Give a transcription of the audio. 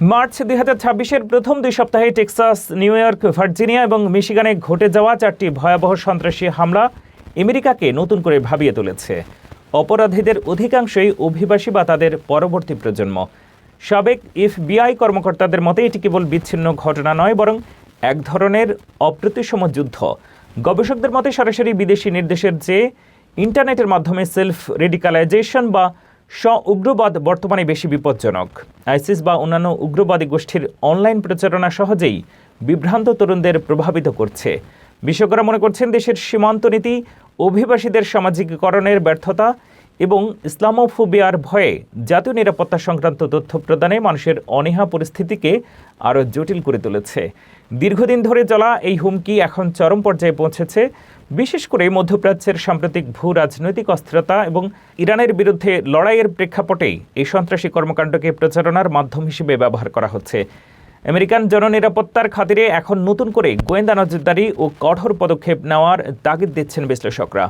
March 2026-এর প্রথম 2 সপ্তাহে Texas, new York, Virginia এবং মিশিগানে ঘটে যাওয়া 4টি ভয়াবহ সন্ত্রাসী হামলা আমেরিকাকে নতুন করে ভাবিয়ে তুলেছে। অপরাধীদের অধিকাংশই অভিবাসী বা তাদের পরবর্তী প্রজন্ম। সাবেক FBI কর্মকর্তাদের মতে এটি কেবল বিচ্ছিন্ন ঘটনা নয়, বরং এক ধরনের অপ্রতিসম যুদ্ধ। গবেষকদের মতে সরাসরি বিদেশি নির্দেশের চেয়ে ইন্টারনেটের মাধ্যমে সেলফ রেডিকালাইজেশন বা স্ব-উগ্রবাদ বর্তমানে বেশি বিপজ্জনক। আইসিস বা অন্যান্য উগ্রবাদী গোষ্ঠীর অনলাইন প্রচারণা সহজেই বিভ্রান্ত তরুণদের প্রভাবিত করছে। বিশেষজ্ঞরা মনে করছেন দেশের সীমান্ত নীতি, অভিবাসীদের সামাজিকীকরণের ব্যর্থতা এবং ইসলামোফোবিয়ার ভয়ে জাতীয় নিরাপত্তা সংক্রান্ত তথ্য প্রদানে মানুষের অনীহা পরিস্থিতিকে আরও জটিল করে তুলেছে। দীর্ঘদিন ধরে চলা এই হুমকি এখন চরম পর্যায়ে পৌঁছেছে, বিশেষ করে মধ্যপ্রাচ্যের সাম্প্রতিক ভূ রাজনৈতিক অস্থিরতা এবং ইরানের বিরুদ্ধে লড়াইয়ের প্রেক্ষাপটেই এই সন্ত্রাসী কর্মকাণ্ডকে প্রচারণার মাধ্যম হিসেবে ব্যবহার করা হচ্ছে। আমেরিকান জননিরাপত্তার খাতিরে এখন নতুন করে গোয়েন্দা নজরদারি ও কঠোর পদক্ষেপ নেওয়ার তাগিদ দিচ্ছেন বিশ্লেষকরা।